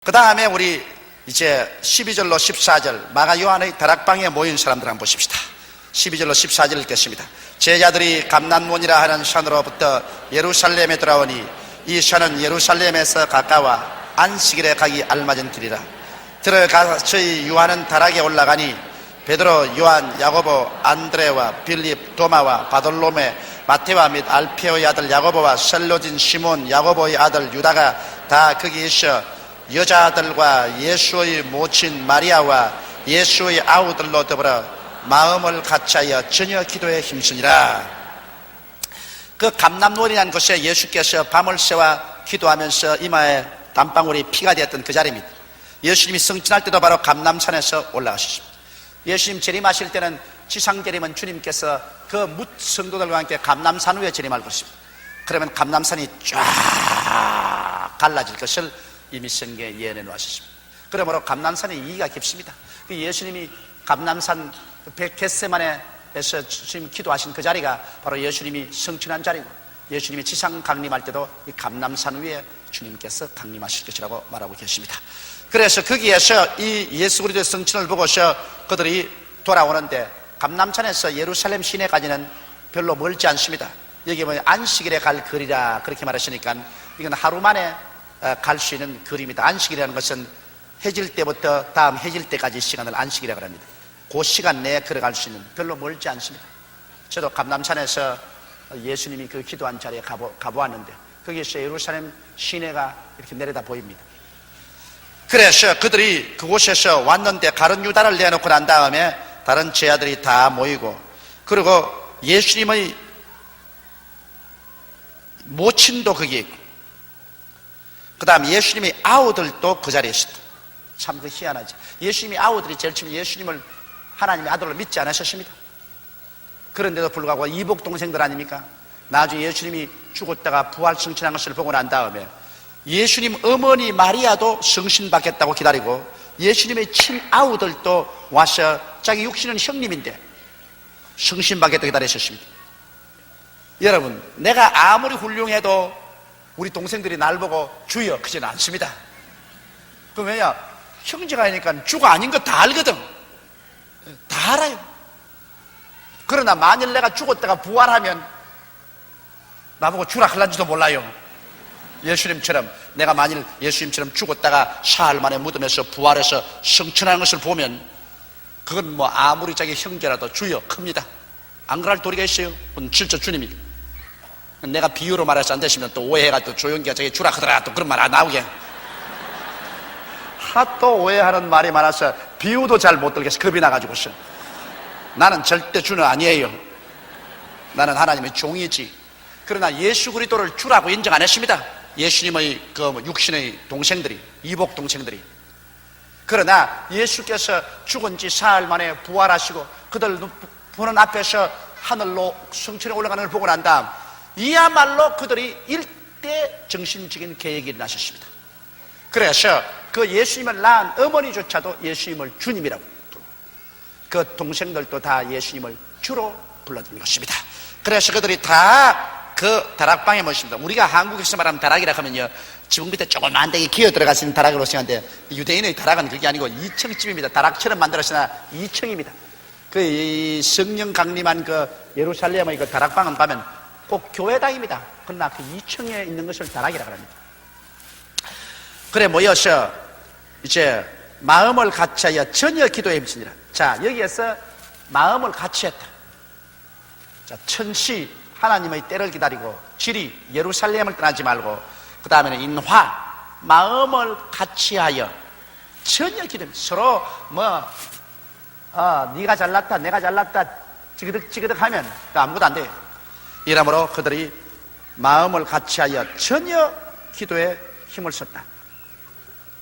그 다음에 우리 이제 12절로 14절 마가 요한의 다락방에 모인 사람들 한번 보십시다. 12절로 14절 읽겠습니다. 제자들이 감난문이라 하는 산으로부터 예루살렘에 돌아오니 이 산은 예루살렘에서 가까워 안식일에 가기 알맞은 길이라. 들어가서 요한은 다락에 올라가니 베드로, 요한, 야고보, 안드레와 빌립, 도마와 바돌로메, 마테와 및 알페오의 아들 야고보와 셀로진 시몬, 야고보의 아들 유다가 다 거기 있어 여자들과 예수의 모친 마리아와 예수의 아우들로 더불어 마음을 같이하여 저녁 기도에 힘쓰니라. 그 감람놀이라는 곳에 예수께서 밤을 새워 기도하면서 이마에 땀방울이 피가 되었던 그 자리입니다. 예수님이 성진할 때도 바로 감람산에서 올라가셨습니다. 예수님 재림하실 때는 지상 재림은 주님께서 그 뭇 성도들과 함께 감람산 위에 재림할 것입니다. 그러면 감람산이 쫙 갈라질 것을 이미 성경에 예언해 놓으셨습니다. 그러므로 감람산의 이의가 깊습니다. 예수님이 감람산 겟세마네에서 주님 기도하신 그 자리가 바로 예수님이 성취한 자리고, 예수님이 지상 강림할 때도 이 감람산 위에 주님께서 강림하실 것이라고 말하고 계십니다. 그래서 거기에서 이 예수 그리스도의 성취를 보고서 그들이 돌아오는데 감람산에서 예루살렘 시내까지는 별로 멀지 않습니다. 여기 보면 안식일에 갈 거리라 그렇게 말하시니까 이건 하루 만에 갈 수 있는 거리입니다. 안식이라는 것은 해질 때부터 다음 해질 때까지 시간을 안식이라고 합니다. 그 시간 내에 걸어갈 수 있는, 별로 멀지 않습니다. 저도 감람산에서 예수님이 그 기도한 자리에 가보았는데 거기에서 예루살렘 시내가 이렇게 내려다 보입니다. 그래서 그들이 그곳에서 왔는데 가룟 유다를 내놓고 난 다음에 다른 제자들이 다 모이고, 그리고 예수님의 모친도 거기에 있고, 그 다음 예수님의 아우들도 그 자리에 있었다. 참 그 희한하지. 예수님의 아우들이 제일 처음 예수님을 하나님의 아들로 믿지 않으셨습니다. 그런데도 불구하고 이복 동생들 아닙니까? 나중에 예수님이 죽었다가 부활 성취한 것을 보고 난 다음에 예수님 어머니 마리아도 성신 받겠다고 기다리고, 예수님의 친아우들도 와서 자기 육신은 형님인데 성신 받겠다고 기다리셨습니다. 여러분, 내가 아무리 훌륭해도 우리 동생들이 날 보고 주여 그러지는 않습니다. 그럼 왜냐? 형제가 아니니까 주가 아닌 거 다 알거든. 다 알아요. 그러나 만일 내가 죽었다가 부활하면 나보고 주라 할란지도 몰라요. 예수님처럼, 내가 만일 예수님처럼 죽었다가 사흘 만에 무덤에서 부활해서 성천하는 것을 보면 그건 뭐 아무리 자기 형제라도 주여 큽니다. 안 그럴 도리가 있어요. 그건 진짜 주님이. 내가 비유로 말해서 안 되시면 또 오해해가지고 조용기가 자기 주라 하더라 또 그런 말 안 나오게. 하도 오해하는 말이 많아서 비유도 잘 못 들겠어. 겁이 나가지고서. 나는 절대 주는 아니에요. 나는 하나님의 종이지. 그러나 예수 그리스도를 주라고 인정 안 했습니다. 예수님의 그 육신의 동생들이, 이복 동생들이. 그러나 예수께서 죽은 지 사흘 만에 부활하시고 그들 보는 앞에서 하늘로 성천에 올라가는 걸 보고 난 다음 이야말로 그들이 일대 정신적인 계획이 일어나셨습니다. 그래서 그 예수님을 낳은 어머니조차도 예수님을 주님이라고 부르고, 그 동생들도 다 예수님을 주로 불러준 것입니다. 그래서 그들이 다 그 다락방에 모십니다. 우리가 한국에서 말하면 다락이라 하면요, 지붕 밑에 조그만 데에 기어 들어갈 수 있는 다락으로 생각하는데 유대인의 다락은 그게 아니고 2층집입니다. 다락처럼 만들었으나 2층입니다. 그 성령 강림한 그 예루살렘의 그 다락방은 가면 꼭 교회당입니다. 그러나 그 2층에 있는 것을 다락이라고 합니다. 그래 모여서 이제 마음을 같이하여 저녁 기도에 힘쓰니라. 자, 여기에서 마음을 같이 했다. 자, 천시 하나님의 때를 기다리고 지리 예루살렘을 떠나지 말고, 그 다음에는 인화 마음을 같이하여 저녁 기도. 서로 네가 잘났다 내가 잘났다 지그득지그득 하면 아무것도 안 돼. 이러므로 그들이 마음을 같이하여 전혀 기도에 힘을 썼다.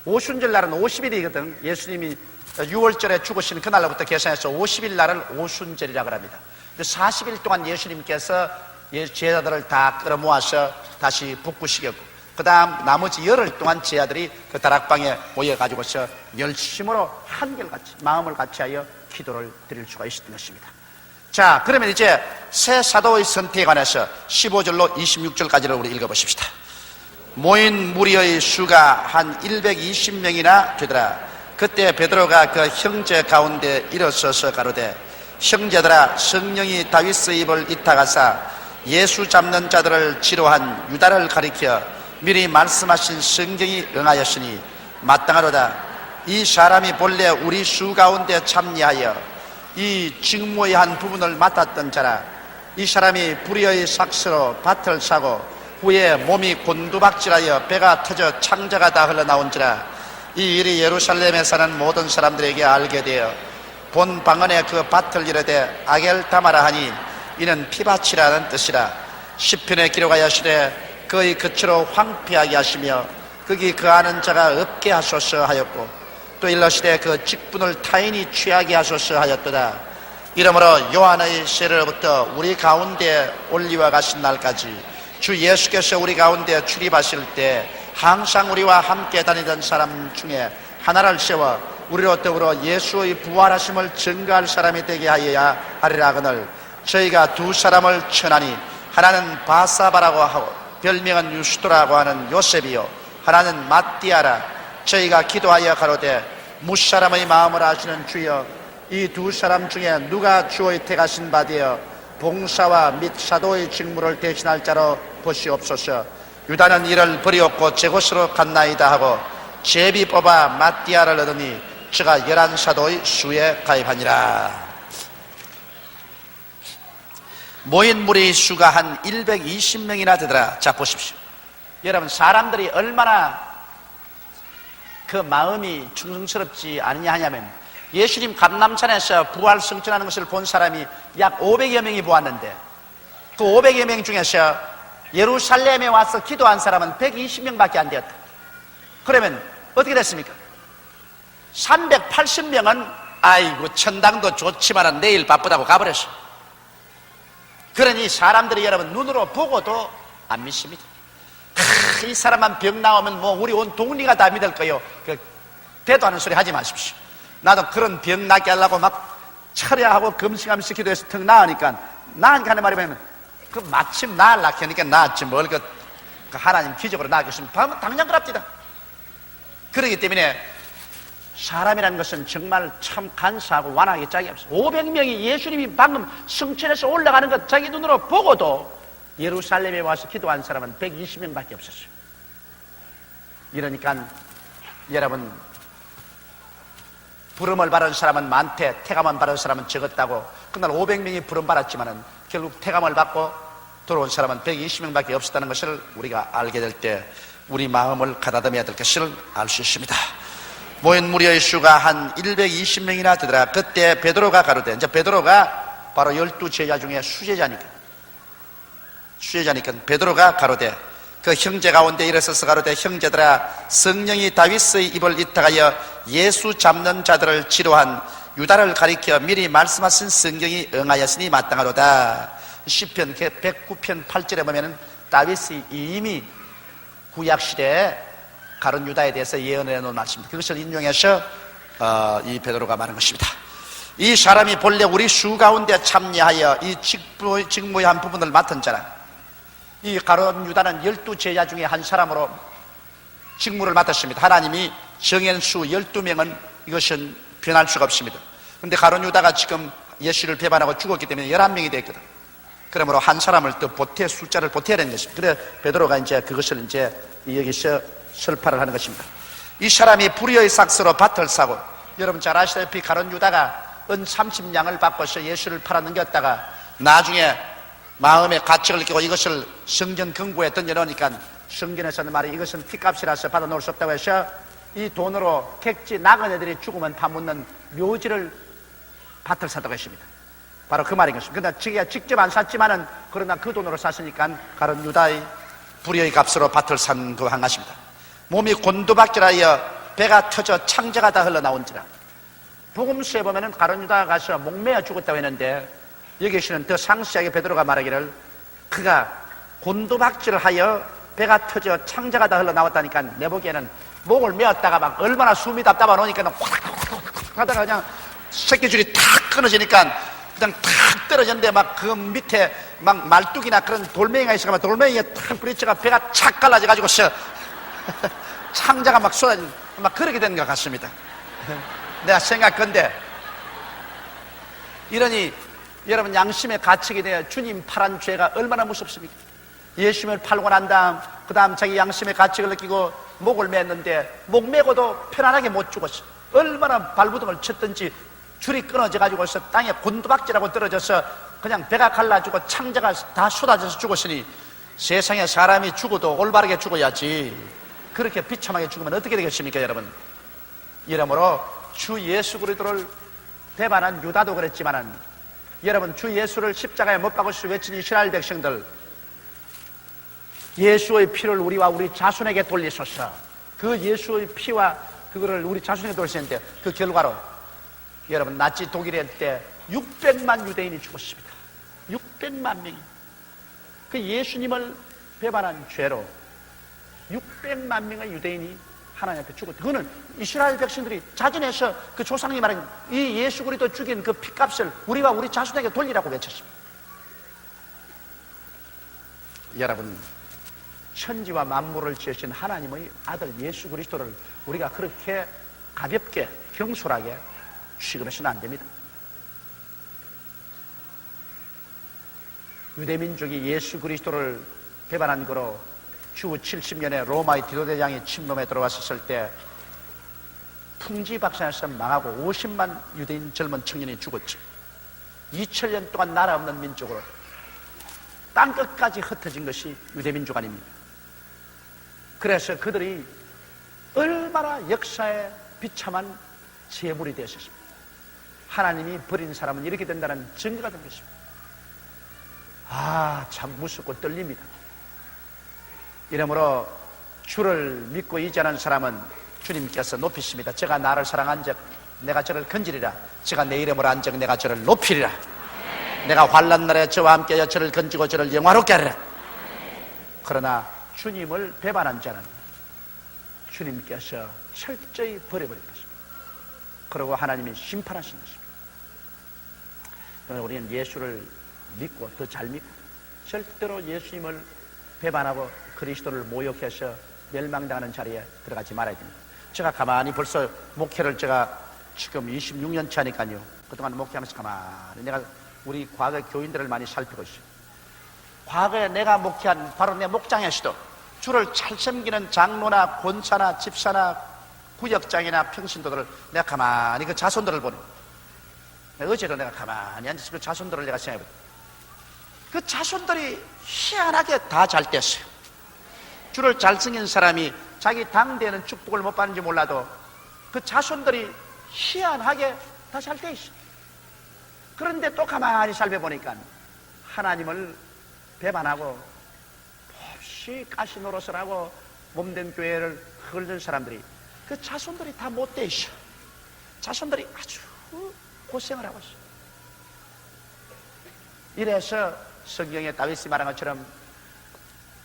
오순절 날은 50일이거든. 예수님이 6월절에 죽으신 그날로부터 계산해서 50일 날을 오순절이라고 합니다. 40일 동안 예수님께서 제자들을 다 끌어모아서 다시 북구시켰고, 그 다음 나머지 열흘 동안 제자들이 그 다락방에 모여가지고서 열심으로 한결같이 마음을 같이하여 기도를 드릴 수가 있었던 것입니다. 자, 그러면 이제 새 사도의 선택에 관해서 15절로 26절까지를 우리 읽어보십시다. 모인 무리의 수가 한 120명이나 되더라. 그때 베드로가 그 형제 가운데 일어서서 가로되 형제들아, 성령이 다윗의 입을 이타가사 예수 잡는 자들을 치료한 유다를 가리켜 미리 말씀하신 성경이 응하였으니 마땅하로다. 이 사람이 본래 우리 수 가운데 참여하여 이 직무의 한 부분을 맡았던 자라. 이 사람이 불의의 삭스로 밭을 사고 후에 몸이 곤두박질하여 배가 터져 창자가 다 흘러나온지라. 이 일이 예루살렘에 사는 모든 사람들에게 알게 되어 본 방언에 그 밭을 이르되 아겔다마라 하니 이는 피밭이라는 뜻이라. 시편에 기록하였으되 그의 그치로 황폐하게 하시며 거기 그 아는 자가 없게 하소서 하였고 또 일러시되 그 직분을 타인이 취하게 하소서 하였도다. 이러므로 요한의 세례로부터 우리 가운데 올리와 가신 날까지 주 예수께서 우리 가운데 출입하실 때 항상 우리와 함께 다니던 사람 중에 하나를 세워 우리로 더불어 예수의 부활하심을 증거할 사람이 되게 하여야 하리라 하거늘 저희가 두 사람을 천하니 하나는 바사바라고 하고 별명은 유스도라고 하는 요셉이요 하나는 마띠아라. 저희가 기도하여 가로되 무사람의 마음을 아시는 주여, 이 두 사람 중에 누가 주의 택하신 바 되어 봉사와 및 사도의 직무를 대신할 자로 보시옵소서. 유다는 이를 버리었고 제 곳으로 갔나이다 하고 제비 뽑아 마띠아를 얻으니 저가 11사도의 수에 가입하니라. 모인 무리의 수가 한 120명이나 되더라. 자, 보십시오. 여러분, 사람들이 얼마나 그 마음이 충성스럽지 않느냐 하냐면 예수님 감람산에서 부활 승천하는 것을 본 사람이 약 500여 명이 보았는데 그 500여 명 중에서 예루살렘에 와서 기도한 사람은 120명밖에 안 되었다. 그러면 어떻게 됐습니까? 380명은 아이고 천당도 좋지만 내일 바쁘다고 가버렸어. 그러니 사람들이 여러분 눈으로 보고도 안 믿습니다. 이 사람만 병 나오면 뭐 우리 온 동리가 다 믿을 거요. 대도 않은 소리 하지 마십시오. 나도 그런 병 낫게 하려고 막 철야하고 금식하면서 기도해서 턱 나으니까 나으니까 하는 말이 뭐냐면 그 마침 나으려고 하니까 나았지 뭘 그 하나님 기적으로 나았겠으면 당장 그럽디다. 그렇기 때문에 사람이라는 것은 정말 참 간사하고 완악하게 짝이 없어. 500명이 예수님이 방금 승천해서 올라가는 것 자기 눈으로 보고도 예루살렘에 와서 기도한 사람은 120명밖에 없었어요. 이러니까 여러분, 부름을 받은 사람은 많대 태감을 받은 사람은 적었다고. 그날 500명이 부름 받았지만은 결국 태감을 받고 들어온 사람은 120명밖에 없었다는 것을 우리가 알게 될 때 우리 마음을 가다듬어야 될 것을 알 수 있습니다. 모인 무리의 수가 한 120명이나 되더라. 그때 베드로가 가로되, 이제 베드로가 바로 12제자 중에 수제자니까 베드로가 가로되 그 형제 가운데 일어서서 가로되 형제들아, 성령이 다윗의 입을 이탁하여 예수 잡는 자들을 치료한 유다를 가리켜 미리 말씀하신 성경이 응하였으니 마땅하로다. 시편 109편 8절에 보면은 다윗이 이미 구약시대에 가룟 유다에 대해서 예언해 놓은 말씀입니다. 그것을 인용해서 이 베드로가 말한 것입니다. 이 사람이 본래 우리 수 가운데 참여하여 이 직무의 한 부분을 맡은 자라. 이 가룟 유다는 12제자 중에 한 사람으로 직무를 맡았습니다. 하나님이 정한 수 12명은 이것은 변할 수가 없습니다. 그런데 가룟 유다가 지금 예수를 배반하고 죽었기 때문에 11명이 됐거든. 그러므로 한 사람을 또 숫자를 보태야 되는 것입니다. 그래 베드로가 이제 그것을 이제 여기서 설파를 하는 것입니다. 이 사람이 불의의 삭스로 밭을 사고, 여러분 잘 아시다시피 가룟 유다가 은 30냥을 받고서 예수를 팔아 넘겼다가 나중에 마음에 가책을 느끼고 이것을 성전 금고에 던져놓으니까 성전에서는 말이 이것은 피값이라서 받아 놓을 수 없다고 해서 이 돈으로 객지 나그네들이 죽으면 파묻는 묘지를 밭을 사다고 했습니다. 바로 그 말인 것입니다. 그러나 자기가 직접 안 샀지만은 그러나 그 돈으로 샀으니까 가룟 유다의 불의의 값으로 밭을 산 그 한 것입니다. 몸이 곤두박질하여 배가 터져 창자가 다 흘러나온지라. 복음서에 보면은 가룟 유다가 가서 목매어 죽었다고 했는데 여기서는 더 상세하게 베드로가 말하기를 그가 곤두박질하여 배가 터져 창자가 다 흘러나왔다니까 내 보기에는 목을 메었다가 막 얼마나 숨이 답답하 놓으니까 확 하다가 그냥 새끼줄이 탁 끊어지니까 그냥 탁 떨어졌는데 막 그 밑에 막 말뚝이나 그런 돌멩이가 있어가 돌멩이에 탁 부딪혀가 배가 착 갈라져가지고서 창자가 막 쏟아진 막 그렇게 된 것 같습니다. 내가 생각건데 이러니 여러분 양심의 가책이 되어 주님 팔한 죄가 얼마나 무섭습니까? 예수님을 팔고 난 다음 그 다음 자기 양심의 가책을 느끼고 목을 맸는데 목 메고도 편안하게 못 죽었어. 얼마나 발부둥을 쳤든지 줄이 끊어져 가지고서 땅에 곤두박질하고 떨어져서 그냥 배가 갈라지고 창자가 다 쏟아져서 죽었으니 세상에 사람이 죽어도 올바르게 죽어야지 그렇게 비참하게 죽으면 어떻게 되겠습니까 여러분? 이러므로 주 예수 그리스도를 배반한 유다도 그랬지만은 여러분 주 예수를 십자가에 못 박으시고 외친 이스라엘 백성들 예수의 피를 우리와 우리 자손에게 돌리소서. 그 예수의 피와 그거를 우리 자손에게 돌리셨는데 그 결과로 여러분 나치 독일에 때 600만 유대인이 죽었습니다. 600만 명이 그 예수님을 배반한 죄로 600만 명의 유대인이 하나님 앞에 죽었다. 그거는 이스라엘 백성들이 자진해서 그 조상이 말한 이 예수 그리스도 죽인 그 피값을 우리와 우리 자손에게 돌리라고 외쳤습니다. 여러분 천지와 만물을 지으신 하나님의 아들 예수 그리스도를 우리가 그렇게 가볍게 경솔하게 취급해서는 안 됩니다. 유대민족이 예수 그리스도를 배반한 거로 주 70년에 로마의 디도대장이 침범에 들어왔었을 때 풍지박산에서 망하고 50만 유대인 젊은 청년이 죽었죠. 2000년 동안 나라 없는 민족으로 땅끝까지 흩어진 것이 유대민족 아닙니까? 그래서 그들이 얼마나 역사의 비참한 재물이 되었습니다. 하나님이 버린 사람은 이렇게 된다는 증거가 된 것입니다. 참 무섭고 떨립니다. 이러므로 주를 믿고 의지하는 사람은 주님께서 높이십니다. 제가 나를 사랑한 적 내가 저를 건지리라. 제가 내 이름을 한 적 내가 저를 높이리라. 내가 환난 날에 저와 함께 저를 건지고 저를 영화롭게 하리라. 그러나 주님을 배반한 자는 주님께서 철저히 버려버릴 것입니다. 그리고 하나님이 심판하시는 것입니다. 그러나 우리는 예수를 믿고 더 잘 믿고 절대로 예수님을 배반하고 그리스도를 모욕해서 멸망당하는 자리에 들어가지 말아야 됩니다. 제가 가만히 벌써 목회를 제가 지금 26년 차니까요. 그동안 목회하면서 가만히 내가 우리 과거 교인들을 많이 살피고 있어요. 과거에 내가 목회한 바로 내 목장에서도 주를 잘 섬기는 장로나 권사나 집사나 구역장이나 평신도들을 내가 가만히 그 자손들을 보내. 어제도 내가 가만히 앉아서 그 자손들을 내가 생각해보고 그 자손들이 희한하게 다 잘 됐어요. 주를 잘 섬긴 사람이 자기 당대에는 축복을 못 받는지 몰라도 그 자손들이 희한하게 다 잘 돼 있어요. 그런데 또 가만히 살펴보니까 하나님을 배반하고 몹시 가시 노릇을 하고 몸된 교회를 흐르는 사람들이 그 자손들이 다 못 돼 있어. 자손들이 아주 고생을 하고 있어. 이래서 성경에 다윗이 말한 것처럼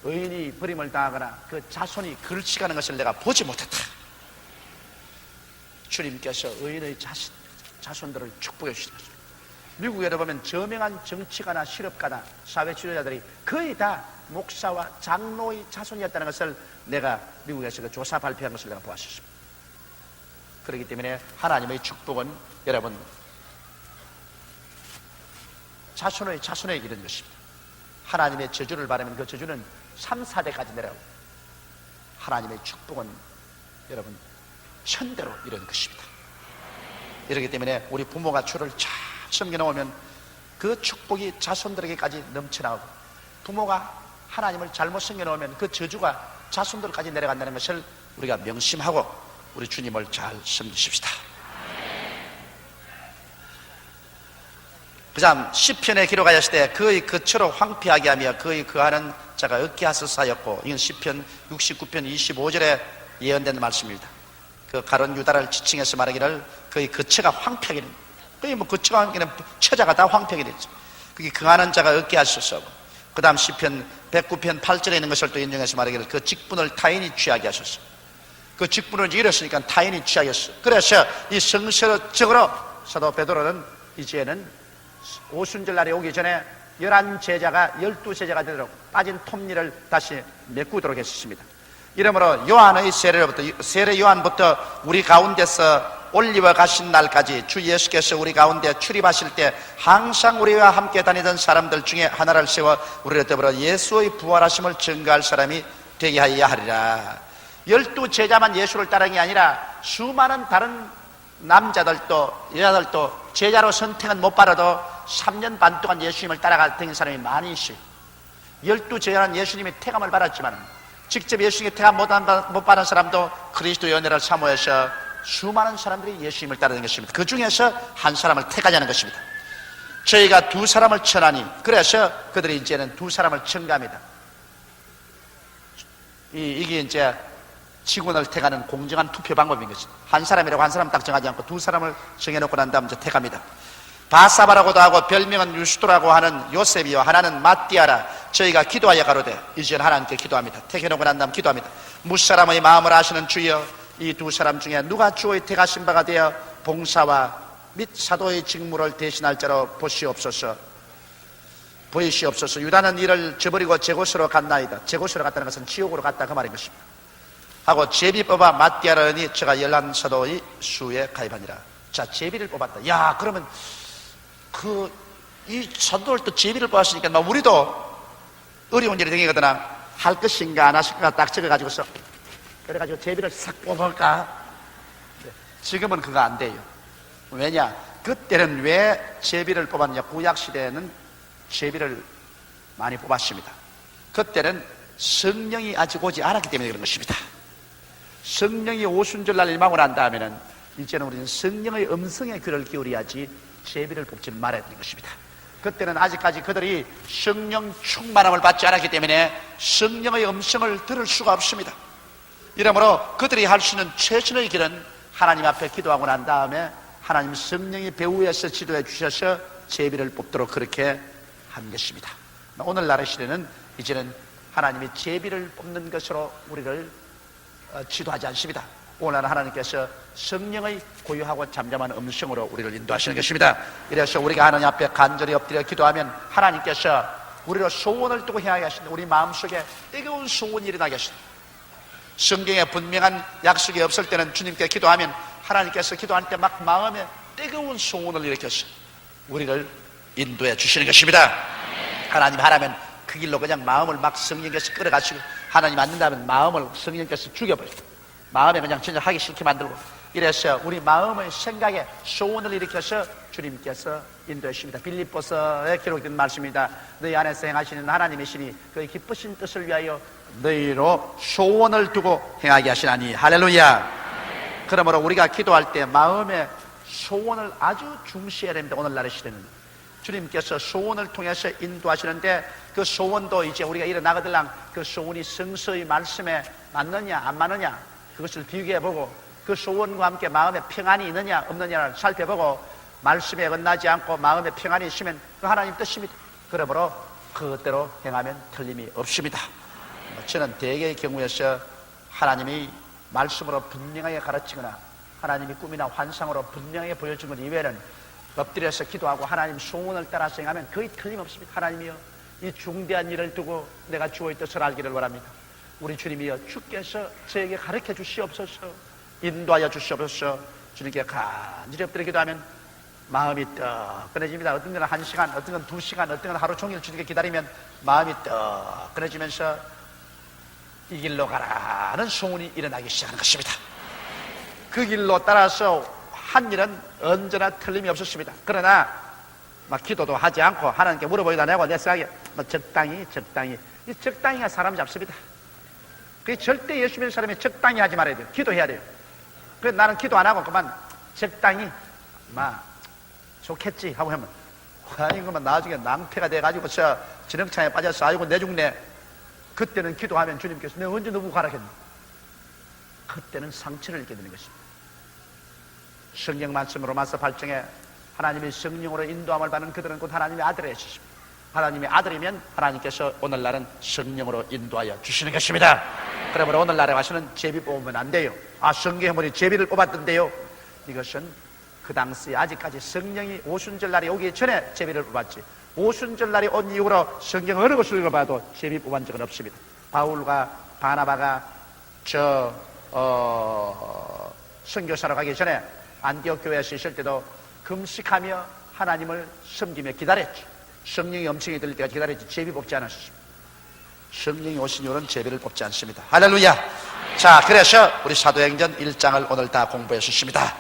의인이 버림을 당하거나 그 자손이 걸치가는 것을 내가 보지 못했다. 주님께서 의인의 자손들을 축복해 주시다. 미국에 보면 저명한 정치가나 실업가나 사회 지도자들이 거의 다 목사와 장로의 자손이었다는 것을 내가 미국에서 그 조사 발표한 것을 내가 보았습니다. 그렇기 때문에 하나님의 축복은 여러분 자손에 이른 것입니다. 하나님의 저주를 바라면 그 저주는 3, 4대까지 내려오고 하나님의 축복은 여러분 천대로 이런 것입니다. 이렇기 때문에 우리 부모가 주를 잘 섬겨놓으면 그 축복이 자손들에게까지 넘쳐나오고 부모가 하나님을 잘못 섬겨놓으면 그 저주가 자손들까지 내려간다는 것을 우리가 명심하고 우리 주님을 잘 섬기십시다. 그 다음 시편에 기록하였을 때 그의 거처로 황폐하게 하며 그의 거하는 자가 얻게 하소서하였고 이건 시편 69편 25절에 예언된 말씀입니다. 그 가론 유다를 지칭해서 말하기를 그의 거처가 황폐하게 됩니다. 그게 뭐 거처가 황폐하게 되면 처자가 다 황폐하게 되죠. 그게 거하는 자가 얻게 하소서하고 그 다음 시편 109편 8절에 있는 것을 또 인용해서 말하기를 그 직분을 타인이 취하게 하소서. 그 직분을 잃었으니까 타인이 취하겠어. 그래서 이 성서적으로 사도 베드로는 이제는 오순절 날이 오기 전에 11제자가 12제자가 되도록 빠진 톱니를 다시 메꾸도록 했습니다. 이러므로 요한의 세례 요한부터 우리 가운데서 올리워 가신 날까지 주 예수께서 우리 가운데 출입하실 때 항상 우리와 함께 다니던 사람들 중에 하나를 세워 우리를 더불어 예수의 부활하심을 증거할 사람이 되게 하여야 하리라. 12제자만 예수를 따르는 게 아니라 수많은 다른 남자들도 여자들도 제자로 선택은 못 받아도 3년 반 동안 예수님을 따라갔던 사람이 많이 있어요. 12제자는 예수님이 택함을 받았지만 직접 예수님의 택함 못 받은 사람도 그리스도의 은혜를 사모해서 수많은 사람들이 예수님을 따르는 것입니다. 그 중에서 한 사람을 택하자는 것입니다. 저희가 두 사람을 천하니, 그래서 그들이 이제는 두 사람을 청가합니다. 이게 이제 직원을 택하는 공정한 투표 방법인 것입니다. 한 사람이라고 한 사람 딱 정하지 않고 두 사람을 정해놓고 난 다음 이제 택합니다. 바사바라고도 하고 별명은 유스도라고 하는 요셉이요 하나는 마띠아라. 저희가 기도하여 가로되 이제는 하나님께 기도합니다. 택해놓고 난 다음 기도합니다. 무사람의 마음을 아시는 주여, 이 두 사람 중에 누가 주의 택하신 바가 되어 봉사와 및 사도의 직무를 대신할 자로 보시옵소서. 유다는 이를 저버리고 제곳으로 갔나이다. 제곳으로 갔다는 것은 지옥으로 갔다 그 말인 것입니다. 하고 제비 뽑아 마띠아를 하니 저가 열한 사도의 수에 가입하니라. 자, 제비를 뽑았다. 야, 그러면 이 사도들 또 제비를 뽑았으니까 우리도 어려운 일이 생기거든. 할 것인가 안 할 것인가 딱 적어가지고서 그래가지고 제비를 싹 뽑을까? 지금은 그거 안 돼요. 왜냐? 그때는 왜 제비를 뽑았느냐? 구약시대에는 제비를 많이 뽑았습니다. 그때는 성령이 아직 오지 않았기 때문에 그런 것입니다. 성령이 오순절날 임하고 난 다음에는 이제는 우리는 성령의 음성에 귀를 기울여야지 제비를 뽑지 말아야 되는 것입니다. 그때는 아직까지 그들이 성령 충만함을 받지 않았기 때문에 성령의 음성을 들을 수가 없습니다. 이러므로 그들이 할 수 있는 최선의 길은 하나님 앞에 기도하고 난 다음에 하나님 성령이 배후에서 지도해 주셔서 제비를 뽑도록 그렇게 한 것입니다. 오늘날의 시대는 이제는 하나님이 제비를 뽑는 것으로 우리를 지도하지 않습니다. 오늘날 하나님께서 성령의 고요하고 잠잠한 음성으로 우리를 인도하시는 것입니다. 이래서 우리가 하나님 앞에 간절히 엎드려 기도하면 하나님께서 우리로 소원을 두고 행하게 하신다. 우리 마음속에 뜨거운 소원이 일어나게 하신다. 성경에 분명한 약속이 없을 때는 주님께 기도하면 하나님께서 기도할 때 막 마음에 뜨거운 소원을 일으켜서 우리를 인도해 주시는 것입니다. 하나님 하라면 그 길로 그냥 마음을 막 성령께서 끌어가시고, 하나님 안 된다면 마음을 성령께서 죽여버리고 마음에 그냥 진짜 하기 싫게 만들고, 이래서 우리 마음의 생각에 소원을 일으켜서 주님께서 인도해 주십니다. 빌립보서에 기록된 말씀입니다. 너희 안에서 행하시는 하나님의 신이 그의 기쁘신 뜻을 위하여 너희로 소원을 두고 행하게 하시나니. 할렐루야. 그러므로 우리가 기도할 때 마음의 소원을 아주 중시해야 됩니다. 오늘날의 시대는 주님께서 소원을 통해서 인도하시는데, 그 소원도 이제 우리가 일어나거들랑 그 소원이 성서의 말씀에 맞느냐 안 맞느냐 그것을 비교해보고, 그 소원과 함께 마음에 평안이 있느냐 없느냐를 살펴보고, 말씀에 엇나지 않고 마음에 평안이 있으면 그 하나님 뜻입니다. 그러므로 그것대로 행하면 틀림이 없습니다. 저는 대개의 경우에서 하나님이 말씀으로 분명하게 가르치거나 하나님이 꿈이나 환상으로 분명하게 보여준 것 이외에는 엎드려서 기도하고 하나님 소원을 따라서 행하면 거의 틀림없습니다. 하나님이여, 이 중대한 일을 두고 내가 주의 뜻을 알기를 원합니다. 우리 주님이여, 주께서 저에게 가르쳐 주시옵소서, 인도하여 주시옵소서. 주님께 간절히 엎드려 기도하면 마음이 뜨끈해집니다. 어떤 건 1시간, 어떤 건 2시간, 어떤 건 하루 종일 주님께 기다리면 마음이 뜨끈해지면서 이 길로 가라는 소원이 일어나기 시작하는 것입니다. 그 길로 따라서 한 일은 언제나 틀림이 없었습니다. 그러나 막 기도도 하지 않고 하나님께 물어보기도 안 하고 내 생각에 적당히 이 적당히가 사람 잡습니다. 그게 절대 예수 믿는 사람이 적당히 하지 말아야 돼요. 기도해야 돼요. 그래서 나는 기도 안 하고 그만 적당히 좋겠지 하고 하면, 아니 그러면 나중에 낭패가 돼가지고 저 지렁창에 빠져서 아이고 내 죽네. 그때는 기도하면 주님께서 내가 언제 너무 가라겠니? 그때는 상처를 입게 되는 것입니다. 성경 말씀 로마서 8장에 하나님의 성령으로 인도함을 받는 그들은 곧 하나님의 아들의 것입니다. 하나님의 아들이면 하나님께서 오늘날은 성령으로 인도하여 주시는 것입니다. 그러므로 오늘날에 와서는 제비 뽑으면 안 돼요. 성경에 보니 제비를 뽑았던데요. 이것은 그 당시에 아직까지 성령이 오순절 날이 오기 전에 제비를 뽑았지, 오순절 날이 온 이후로 성경 어느 것을 읽어봐도 제비 뽑은 적은 없습니다. 바울과 바나바가 선교사로 가기 전에 안디옥 교회에서 있을 때도 금식하며 하나님을 섬기며 기다렸지. 성령이 엄청이 들릴 때까지 기다렸지. 제비 뽑지 않았습니다. 성령이 오신 이후로는 제비를 뽑지 않습니다. 할렐루야. 자, 그래서 우리 사도행전 1장을 오늘 다 공부했습니다.